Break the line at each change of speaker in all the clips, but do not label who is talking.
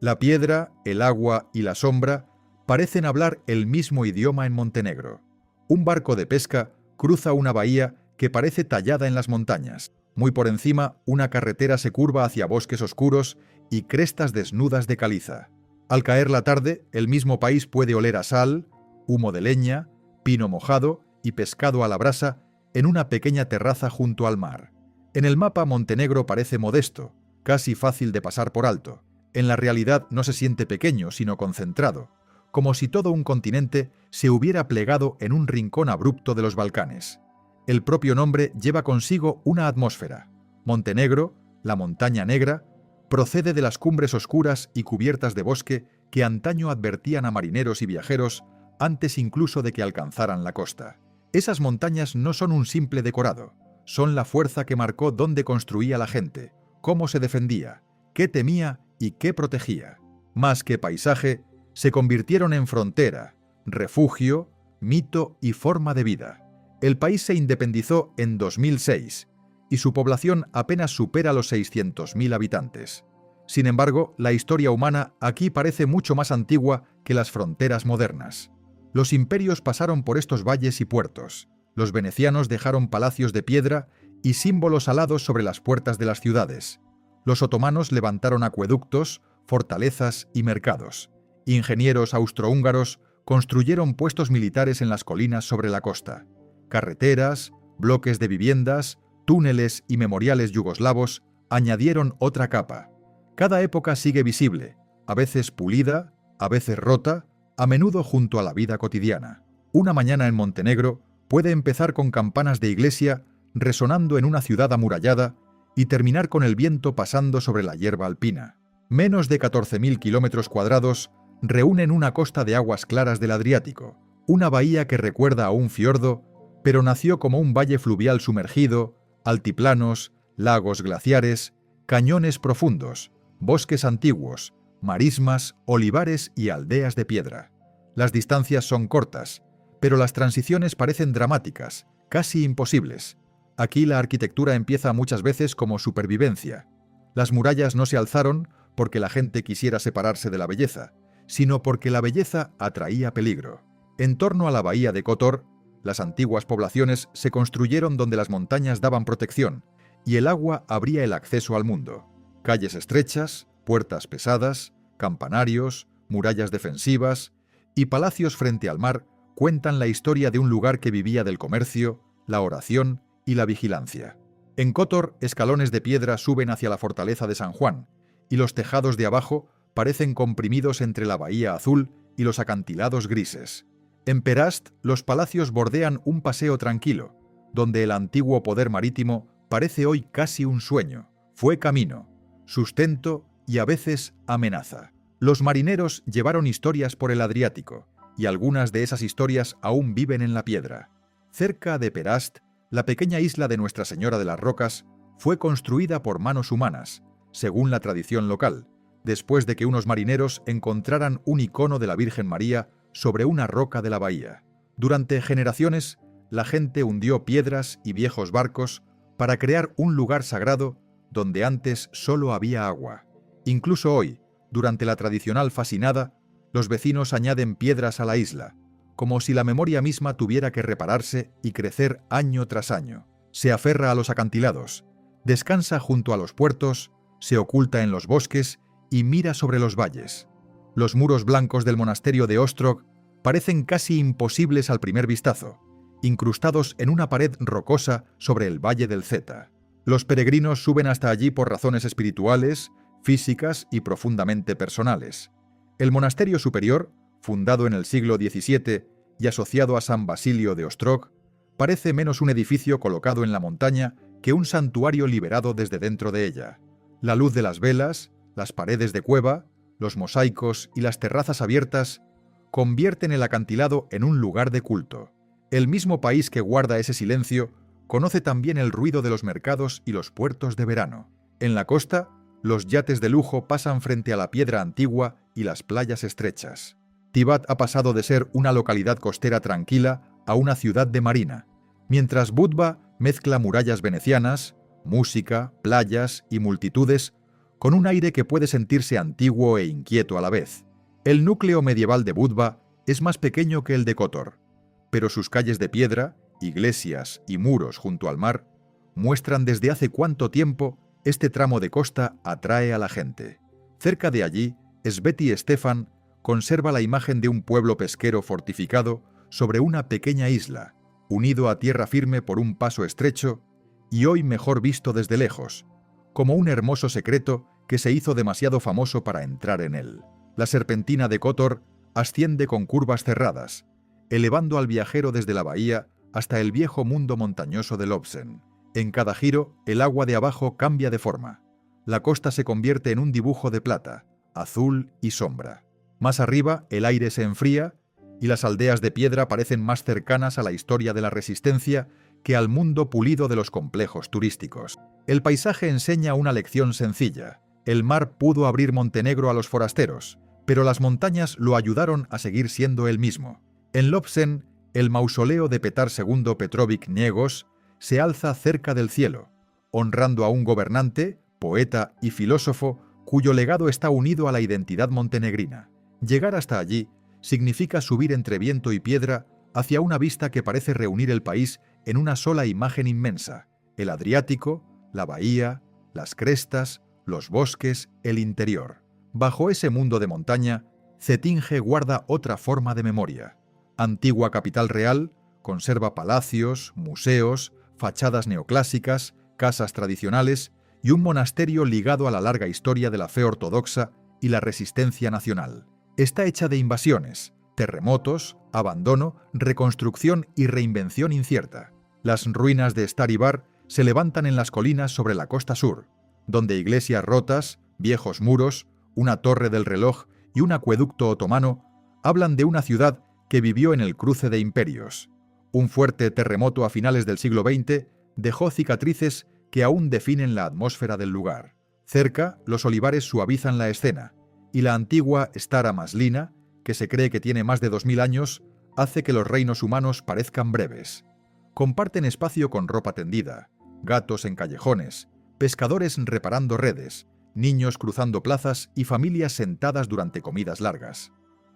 La piedra, el agua y la sombra parecen hablar el mismo idioma en Montenegro. Un barco de pesca cruza una bahía que parece tallada en las montañas. Muy por encima, una carretera se curva hacia bosques oscuros y crestas desnudas de caliza. Al caer la tarde, el mismo país puede oler a sal, humo de leña, pino mojado y pescado a la brasa en una pequeña terraza junto al mar. En el mapa, Montenegro parece modesto, casi fácil de pasar por alto. En la realidad no se siente pequeño, sino concentrado, como si todo un continente se hubiera plegado en un rincón abrupto de los Balcanes. El propio nombre lleva consigo una atmósfera. Montenegro, la montaña negra, procede de las cumbres oscuras y cubiertas de bosque que antaño advertían a marineros y viajeros antes incluso de que alcanzaran la costa. Esas montañas no son un simple decorado, son la fuerza que marcó dónde construía la gente, cómo se defendía, qué temía y qué protegía. Más que paisaje, se convirtieron en frontera, refugio, mito y forma de vida. El país se independizó en 2006 y su población apenas supera los 600.000 habitantes. Sin embargo, la historia humana aquí parece mucho más antigua que las fronteras modernas. Los imperios pasaron por estos valles y puertos. Los venecianos dejaron palacios de piedra y símbolos alados sobre las puertas de las ciudades. Los otomanos levantaron acueductos, fortalezas y mercados. Ingenieros austrohúngaros construyeron puestos militares en las colinas sobre la costa. Carreteras, bloques de viviendas, túneles y memoriales yugoslavos añadieron otra capa. Cada época sigue visible, a veces pulida, a veces rota, a menudo junto a la vida cotidiana. Una mañana en Montenegro puede empezar con campanas de iglesia resonando en una ciudad amurallada y terminar con el viento pasando sobre la hierba alpina. Menos de 14.000 kilómetros cuadrados reúnen una costa de aguas claras del Adriático, una bahía que recuerda a un fiordo, pero nació como un valle fluvial sumergido, altiplanos, lagos glaciares, cañones profundos, bosques antiguos, marismas, olivares y aldeas de piedra. Las distancias son cortas, pero las transiciones parecen dramáticas, casi imposibles. Aquí la arquitectura empieza muchas veces como supervivencia. Las murallas no se alzaron porque la gente quisiera separarse de la belleza, sino porque la belleza atraía peligro. En torno a la bahía de Kotor, las antiguas poblaciones se construyeron donde las montañas daban protección y el agua abría el acceso al mundo. Calles estrechas, puertas pesadas, campanarios, murallas defensivas y palacios frente al mar cuentan la historia de un lugar que vivía del comercio, la oración y la vigilancia. En Kotor, escalones de piedra suben hacia la fortaleza de San Juan, y los tejados de abajo parecen comprimidos entre la bahía azul y los acantilados grises. En Perast, los palacios bordean un paseo tranquilo, donde el antiguo poder marítimo parece hoy casi un sueño. Fue camino, sustento y a veces amenaza. Los marineros llevaron historias por el Adriático, y algunas de esas historias aún viven en la piedra. Cerca de Perast, la pequeña isla de Nuestra Señora de las Rocas fue construida por manos humanas, según la tradición local, después de que unos marineros encontraran un icono de la Virgen María sobre una roca de la bahía. Durante generaciones, la gente hundió piedras y viejos barcos para crear un lugar sagrado donde antes solo había agua. Incluso hoy, durante la tradicional fasinada, los vecinos añaden piedras a la isla, como si la memoria misma tuviera que repararse y crecer año tras año. Se aferra a los acantilados, descansa junto a los puertos, se oculta en los bosques y mira sobre los valles. Los muros blancos del monasterio de Ostrog parecen casi imposibles al primer vistazo, incrustados en una pared rocosa sobre el valle del Zeta. Los peregrinos suben hasta allí por razones espirituales, físicas y profundamente personales. El monasterio superior, fundado en el siglo XVII y asociado a San Basilio de Ostrog, parece menos un edificio colocado en la montaña que un santuario liberado desde dentro de ella. La luz de las velas, las paredes de cueva, los mosaicos y las terrazas abiertas convierten el acantilado en un lugar de culto. El mismo país que guarda ese silencio conoce también el ruido de los mercados y los puertos de verano. En la costa, los yates de lujo pasan frente a la piedra antigua y las playas estrechas. Tivat ha pasado de ser una localidad costera tranquila a una ciudad de marina, mientras Budva mezcla murallas venecianas, música, playas y multitudes con un aire que puede sentirse antiguo e inquieto a la vez. El núcleo medieval de Budva es más pequeño que el de Kotor, pero sus calles de piedra, iglesias y muros junto al mar muestran desde hace cuánto tiempo este tramo de costa atrae a la gente. Cerca de allí, Sveti Stefan conserva la imagen de un pueblo pesquero fortificado sobre una pequeña isla, unido a tierra firme por un paso estrecho y hoy mejor visto desde lejos, como un hermoso secreto que se hizo demasiado famoso para entrar en él. La serpentina de Kotor asciende con curvas cerradas, elevando al viajero desde la bahía hasta el viejo mundo montañoso de Lobsen. En cada giro, el agua de abajo cambia de forma. La costa se convierte en un dibujo de plata, azul y sombra. Más arriba, el aire se enfría y las aldeas de piedra parecen más cercanas a la historia de la resistencia que al mundo pulido de los complejos turísticos. El paisaje enseña una lección sencilla. El mar pudo abrir Montenegro a los forasteros, pero las montañas lo ayudaron a seguir siendo el mismo. En Lobsen, el mausoleo de Petar II Petrović Njegos se alza cerca del cielo, honrando a un gobernante, poeta y filósofo cuyo legado está unido a la identidad montenegrina. Llegar hasta allí significa subir entre viento y piedra hacia una vista que parece reunir el país en una sola imagen inmensa: el Adriático, la bahía, las crestas, los bosques, el interior. Bajo ese mundo de montaña, Cetinje guarda otra forma de memoria. Antigua capital real, conserva palacios, museos, fachadas neoclásicas, casas tradicionales y un monasterio ligado a la larga historia de la fe ortodoxa y la resistencia nacional. Está hecha de invasiones, terremotos, abandono, reconstrucción y reinvención incierta. Las ruinas de Staribar se levantan en las colinas sobre la costa sur, donde iglesias rotas, viejos muros, una torre del reloj y un acueducto otomano hablan de una ciudad que vivió en el cruce de imperios. Un fuerte terremoto a finales del siglo XX dejó cicatrices que aún definen la atmósfera del lugar. Cerca, los olivares suavizan la escena, y la antigua Stara Maslina, que se cree que tiene más de 2000 años, hace que los reinos humanos parezcan breves. Comparten espacio con ropa tendida, gatos en callejones, pescadores reparando redes, niños cruzando plazas y familias sentadas durante comidas largas.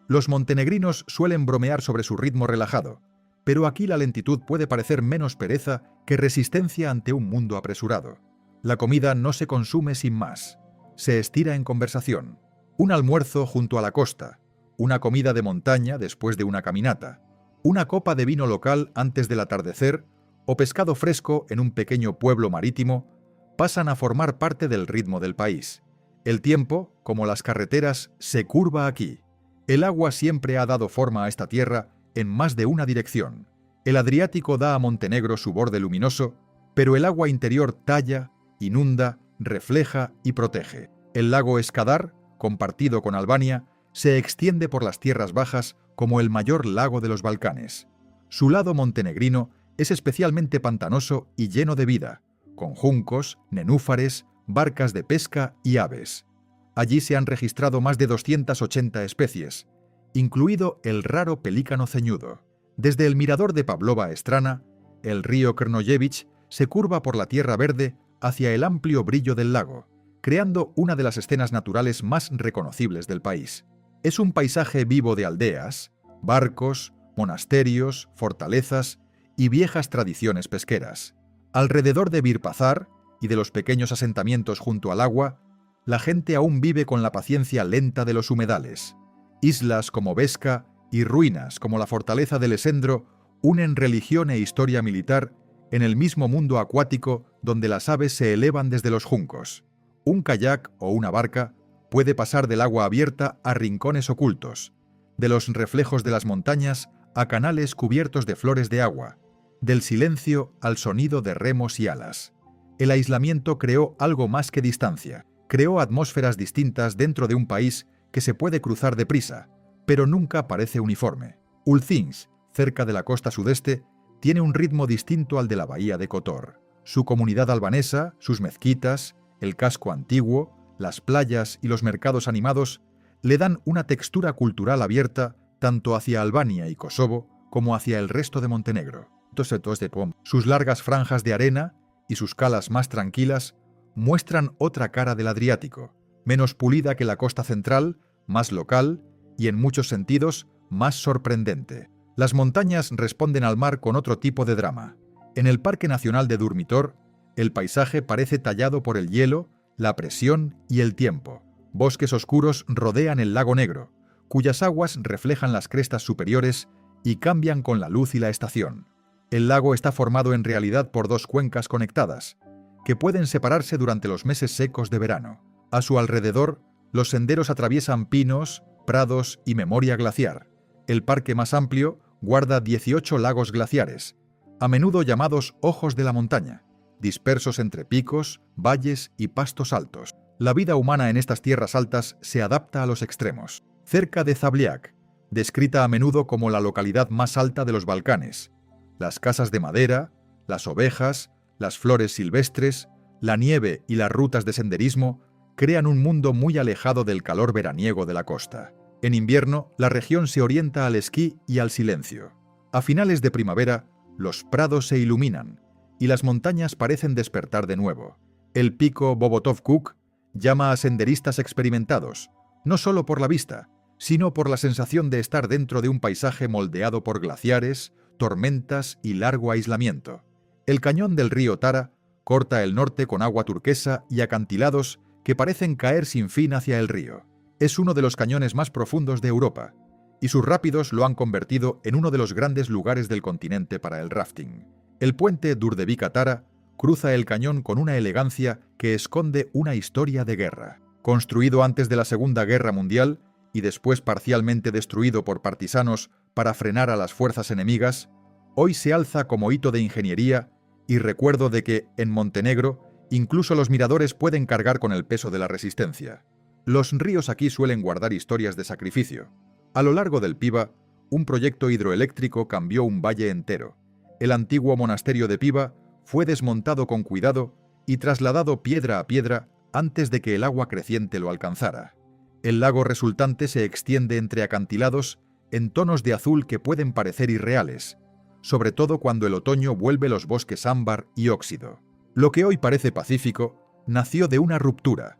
Los montenegrinos suelen bromear sobre su ritmo relajado, pero aquí la lentitud puede parecer menos pereza que resistencia ante un mundo apresurado. La comida no se consume sin más, se estira en conversación. Un almuerzo junto a la costa, una comida de montaña después de una caminata, una copa de vino local antes del atardecer o pescado fresco en un pequeño pueblo marítimo pasan a formar parte del ritmo del país. El tiempo, como las carreteras, se curva aquí. El agua siempre ha dado forma a esta tierra en más de una dirección. El Adriático da a Montenegro su borde luminoso, pero el agua interior talla, inunda, refleja y protege. El lago Skadar, compartido con Albania, se extiende por las tierras bajas como el mayor lago de los Balcanes. Su lado montenegrino es especialmente pantanoso y lleno de vida, con juncos, nenúfares, barcas de pesca y aves. Allí se han registrado más de 280 especies, incluido el raro pelícano ceñudo. Desde el mirador de Pavlova Strana, el río Krnojevich se curva por la tierra verde hacia el amplio brillo del lago, creando una de las escenas naturales más reconocibles del país. Es un paisaje vivo de aldeas, barcos, monasterios, fortalezas y viejas tradiciones pesqueras. Alrededor de Birpazar y de los pequeños asentamientos junto al agua, la gente aún vive con la paciencia lenta de los humedales. Islas como Vesca y ruinas como la fortaleza de Lesendro unen religión e historia militar en el mismo mundo acuático donde las aves se elevan desde los juncos. Un kayak o una barca puede pasar del agua abierta a rincones ocultos, de los reflejos de las montañas a canales cubiertos de flores de agua, del silencio al sonido de remos y alas. El aislamiento creó algo más que distancia, creó atmósferas distintas dentro de un país que se puede cruzar deprisa, pero nunca parece uniforme. Ulcinj, cerca de la costa sudeste, tiene un ritmo distinto al de la bahía de Kotor. Su comunidad albanesa, sus mezquitas, el casco antiguo, las playas y los mercados animados le dan una textura cultural abierta tanto hacia Albania y Kosovo como hacia el resto de Montenegro. Sus largas franjas de arena y sus calas más tranquilas muestran otra cara del Adriático, menos pulida que la costa central, más local y en muchos sentidos más sorprendente. Las montañas responden al mar con otro tipo de drama. En el Parque Nacional de Durmitor, el paisaje parece tallado por el hielo, la presión y el tiempo. Bosques oscuros rodean el lago Negro, cuyas aguas reflejan las crestas superiores y cambian con la luz y la estación. El lago está formado en realidad por dos cuencas conectadas, que pueden separarse durante los meses secos de verano. A su alrededor, los senderos atraviesan pinos, prados y memoria glaciar. El parque más amplio guarda 18 lagos glaciares, a menudo llamados ojos de la montaña, dispersos entre picos, valles y pastos altos. La vida humana en estas tierras altas se adapta a los extremos. Cerca de Zabliac, descrita a menudo como la localidad más alta de los Balcanes, las casas de madera, las ovejas, las flores silvestres, la nieve y las rutas de senderismo crean un mundo muy alejado del calor veraniego de la costa. En invierno, la región se orienta al esquí y al silencio. A finales de primavera, los prados se iluminan y las montañas parecen despertar de nuevo. El pico Bobotov-Kuk llama a senderistas experimentados, no solo por la vista, sino por la sensación de estar dentro de un paisaje moldeado por glaciares, tormentas y largo aislamiento. El cañón del río Tara corta el norte con agua turquesa y acantilados que parecen caer sin fin hacia el río. Es uno de los cañones más profundos de Europa, y sus rápidos lo han convertido en uno de los grandes lugares del continente para el rafting. El puente Durdevika-Tara cruza el cañón con una elegancia que esconde una historia de guerra. Construido antes de la Segunda Guerra Mundial y después parcialmente destruido por partisanos para frenar a las fuerzas enemigas, hoy se alza como hito de ingeniería y recuerdo de que, en Montenegro, incluso los miradores pueden cargar con el peso de la resistencia. Los ríos aquí suelen guardar historias de sacrificio. A lo largo del Piva, un proyecto hidroeléctrico cambió un valle entero. El antiguo monasterio de Piva fue desmontado con cuidado y trasladado piedra a piedra antes de que el agua creciente lo alcanzara. El lago resultante se extiende entre acantilados en tonos de azul que pueden parecer irreales, sobre todo cuando el otoño vuelve los bosques ámbar y óxido. Lo que hoy parece pacífico nació de una ruptura,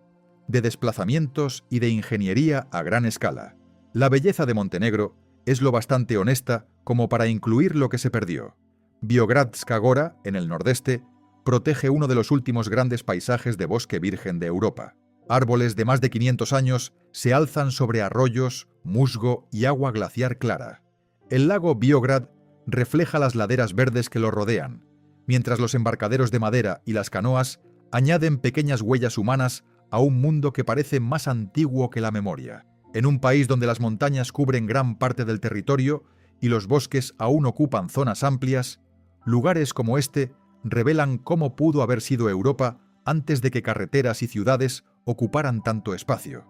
de desplazamientos y de ingeniería a gran escala. La belleza de Montenegro es lo bastante honesta como para incluir lo que se perdió. Biogradska Gora, en el nordeste, protege uno de los últimos grandes paisajes de bosque virgen de Europa. Árboles de más de 500 años se alzan sobre arroyos, musgo y agua glaciar clara. El lago Biograd refleja las laderas verdes que lo rodean, mientras los embarcaderos de madera y las canoas añaden pequeñas huellas humanas a un mundo que parece más antiguo que la memoria. En un país donde las montañas cubren gran parte del territorio y los bosques aún ocupan zonas amplias, lugares como este revelan cómo pudo haber sido Europa antes de que carreteras y ciudades ocuparan tanto espacio.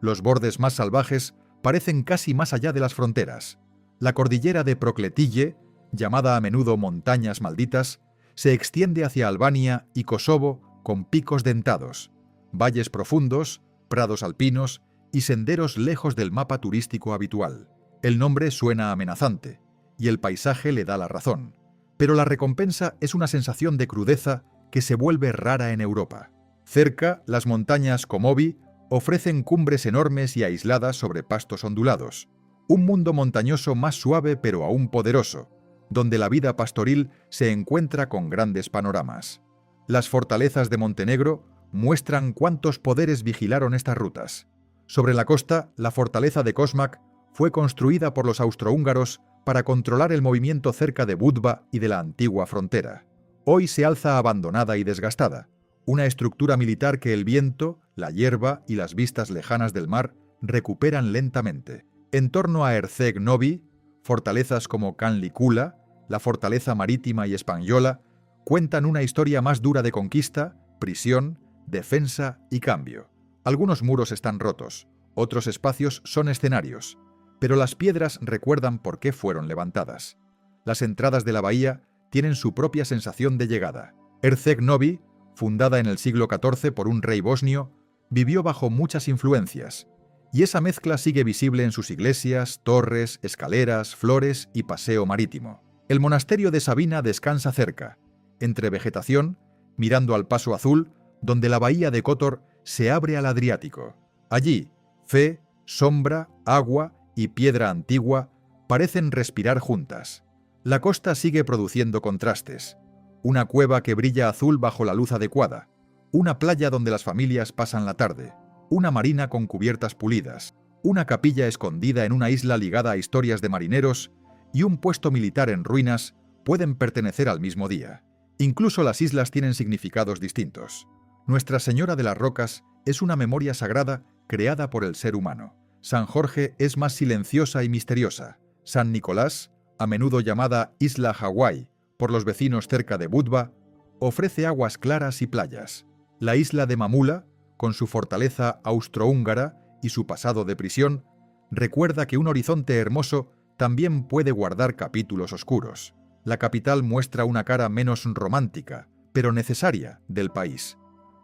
Los bordes más salvajes parecen casi más allá de las fronteras. La cordillera de Procletille, llamada a menudo Montañas Malditas, se extiende hacia Albania y Kosovo con picos dentados, valles profundos, prados alpinos y senderos lejos del mapa turístico habitual. El nombre suena amenazante, y el paisaje le da la razón. Pero la recompensa es una sensación de crudeza que se vuelve rara en Europa. Cerca, las montañas Komovi ofrecen cumbres enormes y aisladas sobre pastos ondulados. Un mundo montañoso más suave pero aún poderoso, donde la vida pastoril se encuentra con grandes panoramas. Las fortalezas de Montenegro muestran cuántos poderes vigilaron estas rutas. Sobre la costa, la fortaleza de Kosmak fue construida por los austrohúngaros para controlar el movimiento cerca de Budva y de la antigua frontera. Hoy se alza abandonada y desgastada, una estructura militar que el viento, la hierba y las vistas lejanas del mar recuperan lentamente. En torno a Erceg Novi, fortalezas como Canlicula, la fortaleza marítima y Española, cuentan una historia más dura de conquista, prisión, defensa y cambio. Algunos muros están rotos, otros espacios son escenarios, pero las piedras recuerdan por qué fueron levantadas. Las entradas de la bahía tienen su propia sensación de llegada. Erceg Novi, fundada en el siglo XIV por un rey bosnio, vivió bajo muchas influencias, y esa mezcla sigue visible en sus iglesias, torres, escaleras, flores y paseo marítimo. El monasterio de Sabina descansa cerca, entre vegetación, mirando al Paso Azul, donde la bahía de Kotor se abre al Adriático. Allí, fe, sombra, agua y piedra antigua parecen respirar juntas. La costa sigue produciendo contrastes. Una cueva que brilla azul bajo la luz adecuada, una playa donde las familias pasan la tarde, una marina con cubiertas pulidas, una capilla escondida en una isla ligada a historias de marineros y un puesto militar en ruinas pueden pertenecer al mismo día. Incluso las islas tienen significados distintos. Nuestra Señora de las Rocas es una memoria sagrada creada por el ser humano. San Jorge es más silenciosa y misteriosa. San Nicolás, a menudo llamada Isla Hawái por los vecinos cerca de Budva, ofrece aguas claras y playas. La isla de Mamula, con su fortaleza austrohúngara y su pasado de prisión, recuerda que un horizonte hermoso también puede guardar capítulos oscuros. La capital muestra una cara menos romántica, pero necesaria, del país.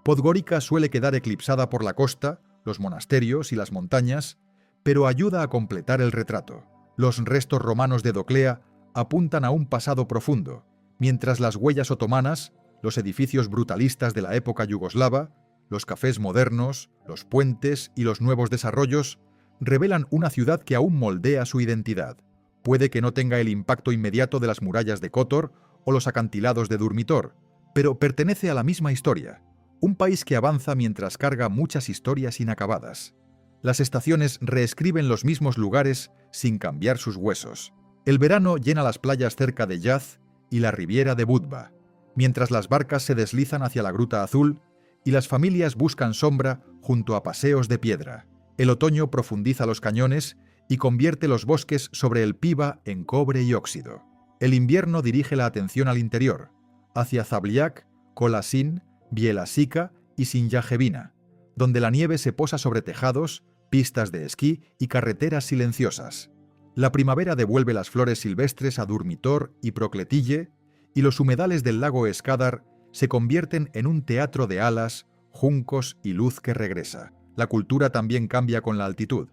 Podgorica suele quedar eclipsada por la costa, los monasterios y las montañas, pero ayuda a completar el retrato. Los restos romanos de Doclea apuntan a un pasado profundo, mientras las huellas otomanas, los edificios brutalistas de la época yugoslava, los cafés modernos, los puentes y los nuevos desarrollos revelan una ciudad que aún moldea su identidad. Puede que no tenga el impacto inmediato de las murallas de Kotor o los acantilados de Durmitor, pero pertenece a la misma historia. Un país que avanza mientras carga muchas historias inacabadas. Las estaciones reescriben los mismos lugares sin cambiar sus huesos. El verano llena las playas cerca de Yaz y la riviera de Budva, mientras las barcas se deslizan hacia la Gruta Azul y las familias buscan sombra junto a paseos de piedra. El otoño profundiza los cañones y convierte los bosques sobre el Piva en cobre y óxido. El invierno dirige la atención al interior, hacia Zabliak, Kolasin, Bielasica y Sinjajevina, donde la nieve se posa sobre tejados, pistas de esquí y carreteras silenciosas. La primavera devuelve las flores silvestres a Durmitor y Prokletille, y los humedales del lago Skadar se convierten en un teatro de alas, juncos y luz que regresa. La cultura también cambia con la altitud.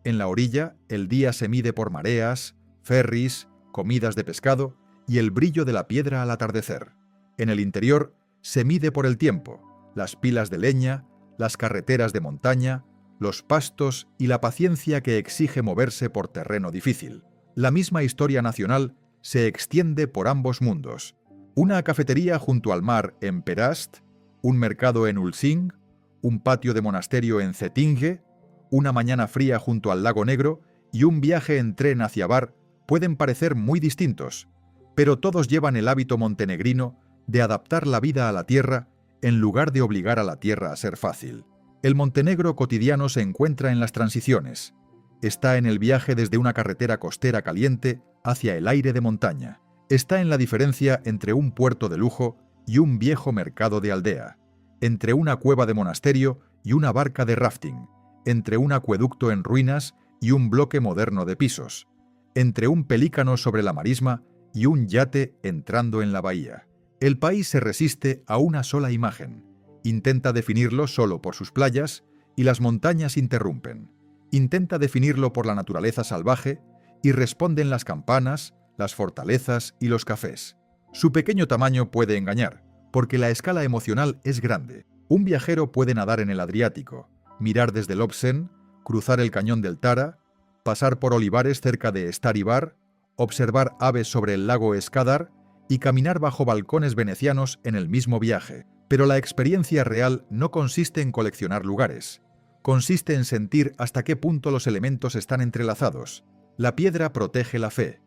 En la orilla, el día se mide por mareas, ferries, comidas de pescado y el brillo de la piedra al atardecer. En el interior, se mide por el tiempo, las pilas de leña, las carreteras de montaña, los pastos y la paciencia que exige moverse por terreno difícil. La misma historia nacional se extiende por ambos mundos. Una cafetería junto al mar en Perast, un mercado en Ulsing, un patio de monasterio en Cetinge, una mañana fría junto al lago Negro y un viaje en tren hacia Bar pueden parecer muy distintos, pero todos llevan el hábito montenegrino de adaptar la vida a la tierra en lugar de obligar a la tierra a ser fácil. El Montenegro cotidiano se encuentra en las transiciones. Está en el viaje desde una carretera costera caliente hacia el aire de montaña. Está en la diferencia entre un puerto de lujo y un viejo mercado de aldea, entre una cueva de monasterio y una barca de rafting, entre un acueducto en ruinas y un bloque moderno de pisos, entre un pelícano sobre la marisma y un yate entrando en la bahía. El país se resiste a una sola imagen. Intenta definirlo solo por sus playas y las montañas interrumpen. Intenta definirlo por la naturaleza salvaje y responden las campanas, las fortalezas y los cafés. Su pequeño tamaño puede engañar, porque la escala emocional es grande. Un viajero puede nadar en el Adriático, mirar desde Lobsen, cruzar el cañón del Tara, pasar por olivares cerca de Staribar, observar aves sobre el lago Skadar y caminar bajo balcones venecianos en el mismo viaje. Pero la experiencia real no consiste en coleccionar lugares. Consiste en sentir hasta qué punto los elementos están entrelazados. La piedra protege la fe.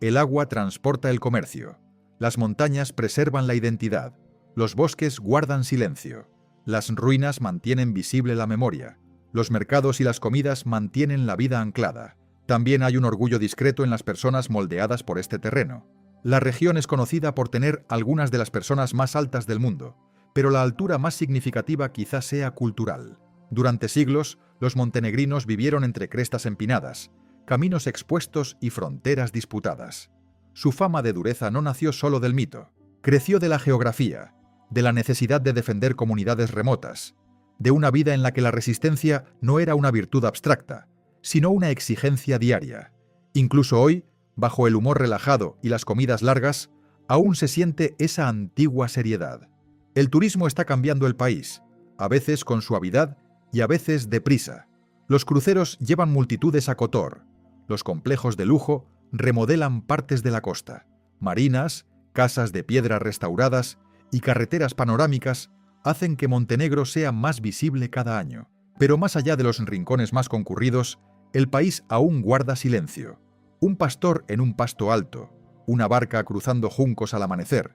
El agua transporta el comercio. Las montañas preservan la identidad. Los bosques guardan silencio. Las ruinas mantienen visible la memoria. Los mercados y las comidas mantienen la vida anclada. También hay un orgullo discreto en las personas moldeadas por este terreno. La región es conocida por tener algunas de las personas más altas del mundo, pero la altura más significativa quizás sea cultural. Durante siglos, los montenegrinos vivieron entre crestas empinadas, caminos expuestos y fronteras disputadas. Su fama de dureza no nació solo del mito, creció de la geografía, de la necesidad de defender comunidades remotas, de una vida en la que la resistencia no era una virtud abstracta, sino una exigencia diaria. Incluso hoy, bajo el humor relajado y las comidas largas, aún se siente esa antigua seriedad. El turismo está cambiando el país, a veces con suavidad y a veces deprisa. Los cruceros llevan multitudes a Kotor. Los complejos de lujo remodelan partes de la costa. Marinas, casas de piedra restauradas y carreteras panorámicas hacen que Montenegro sea más visible cada año. Pero más allá de los rincones más concurridos, el país aún guarda silencio. Un pastor en un pasto alto, una barca cruzando juncos al amanecer,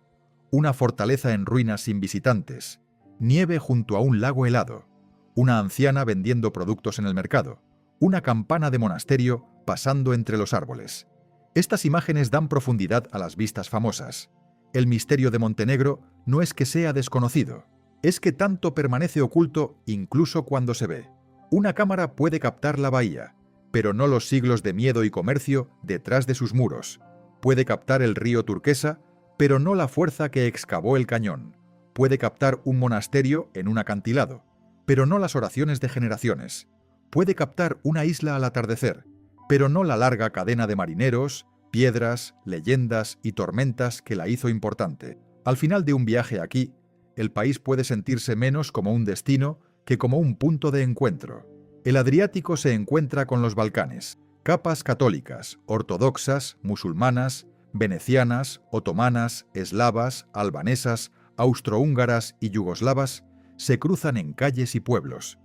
una fortaleza en ruinas sin visitantes, nieve junto a un lago helado, una anciana vendiendo productos en el mercado, una campana de monasterio pasando entre los árboles. Estas imágenes dan profundidad a las vistas famosas. El misterio de Montenegro no es que sea desconocido, es que tanto permanece oculto incluso cuando se ve. Una cámara puede captar la bahía, pero no los siglos de miedo y comercio detrás de sus muros. Puede captar el río turquesa, pero no la fuerza que excavó el cañón. Puede captar un monasterio en un acantilado, pero no las oraciones de generaciones. Puede captar una isla al atardecer, pero no la larga cadena de marineros, piedras, leyendas y tormentas que la hizo importante. Al final de un viaje aquí, el país puede sentirse menos como un destino que como un punto de encuentro. El Adriático se encuentra con los Balcanes. Capas católicas, ortodoxas, musulmanas, venecianas, otomanas, eslavas, albanesas, austrohúngaras y yugoslavas se cruzan en calles y pueblos.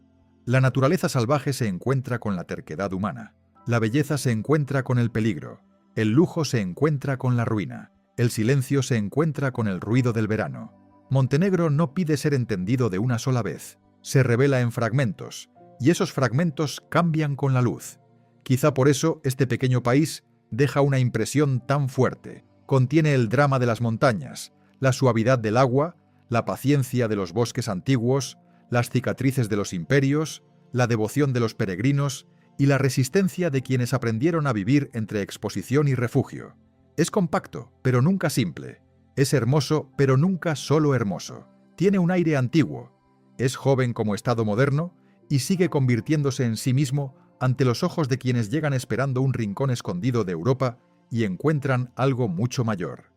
La naturaleza salvaje se encuentra con la terquedad humana. La belleza se encuentra con el peligro. El lujo se encuentra con la ruina. El silencio se encuentra con el ruido del verano. Montenegro no pide ser entendido de una sola vez. Se revela en fragmentos, y esos fragmentos cambian con la luz. Quizá por eso este pequeño país deja una impresión tan fuerte. Contiene el drama de las montañas, la suavidad del agua, la paciencia de los bosques antiguos, las cicatrices de los imperios, la devoción de los peregrinos y la resistencia de quienes aprendieron a vivir entre exposición y refugio. Es compacto, pero nunca simple. Es hermoso, pero nunca solo hermoso. Tiene un aire antiguo. Es joven como Estado moderno y sigue convirtiéndose en sí mismo ante los ojos de quienes llegan esperando un rincón escondido de Europa y encuentran algo mucho mayor.